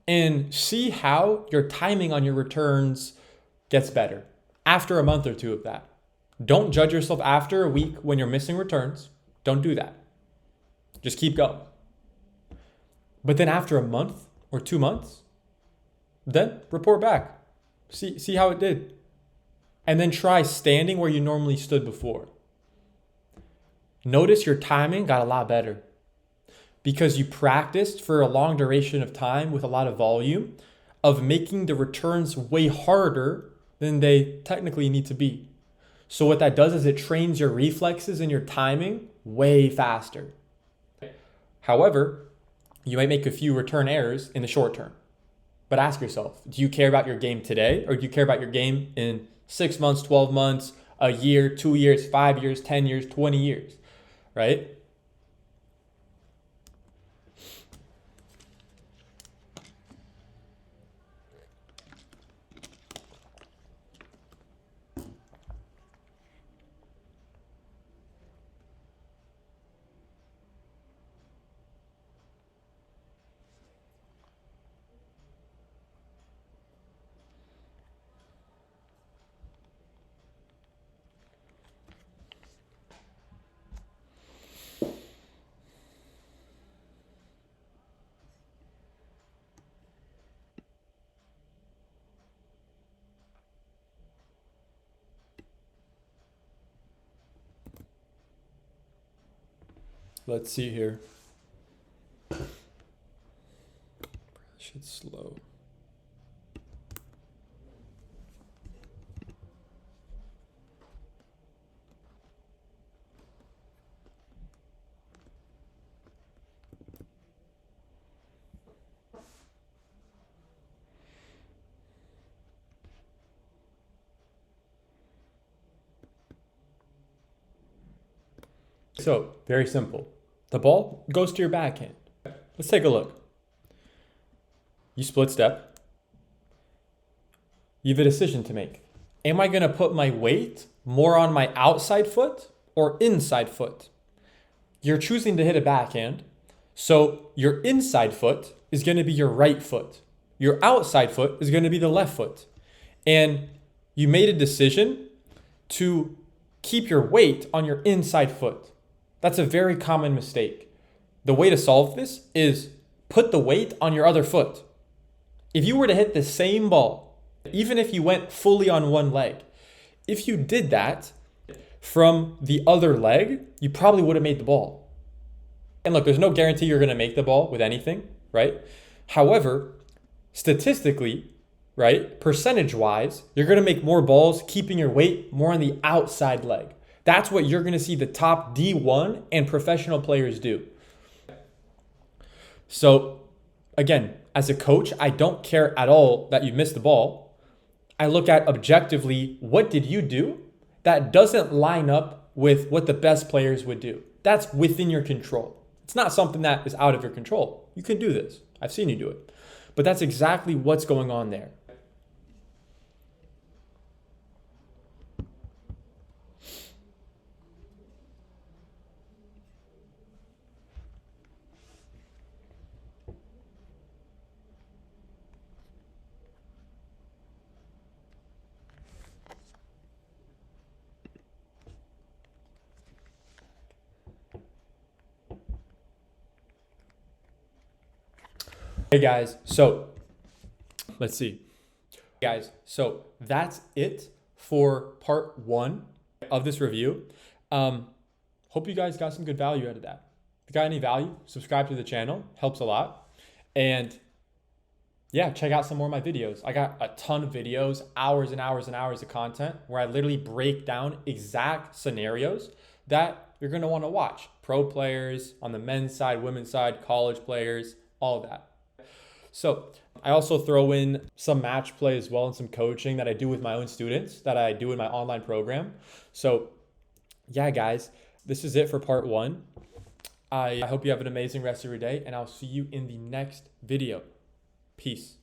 and see how your timing on your returns gets better after a month or two of that. Don't judge yourself after a week when you're missing returns. Don't do that. Just keep going. But then after a month or 2 months, then report back. See how it did. And then try standing where you normally stood before. Notice your timing got a lot better because you practiced for a long duration of time with a lot of volume of making the returns way harder than they technically need to be. So what that does is it trains your reflexes and your timing way faster. However, you might make a few return errors in the short term. But ask yourself, do you care about your game today or do you care about your game in 6 months, 12 months, a year, 2 years, 5 years, 10 years, 20 years, right? Let's see here. Shit's slow. So, very simple. The ball goes to your backhand. Let's take a look. You split step. You have a decision to make. Am I going to put my weight more on my outside foot or inside foot? You're choosing to hit a backhand. So your inside foot is going to be your right foot. Your outside foot is going to be the left foot. And you made a decision to keep your weight on your inside foot. That's a very common mistake. The way to solve this is put the weight on your other foot. If you were to hit the same ball, even if you went fully on one leg, if you did that from the other leg, you probably would have made the ball. And look, there's no guarantee you're going to make the ball with anything, right? However, statistically, right, percentage wise, you're going to make more balls keeping your weight more on the outside leg. That's what you're going to see the top D1 and professional players do. So again, as a coach, I don't care at all that you missed the ball. I look at objectively, what did you do that doesn't line up with what the best players would do? That's within your control. It's not something that is out of your control. You can do this. I've seen you do it. But that's exactly what's going on there. Hey guys, so let's see. Guys, so that's it for part 1 of this review. Hope you guys got some good value out of that. If you got any value, subscribe to the channel, helps a lot. And yeah, check out some more of my videos. I got a ton of videos, hours and hours and hours of content where I literally break down exact scenarios that you're gonna wanna watch. Pro players on the men's side, women's side, college players, all of that. So I also throw in some match play as well and some coaching that I do with my own students that I do in my online program. So yeah, guys, this is it for part 1. I hope you have an amazing rest of your day, and I'll see you in the next video. Peace.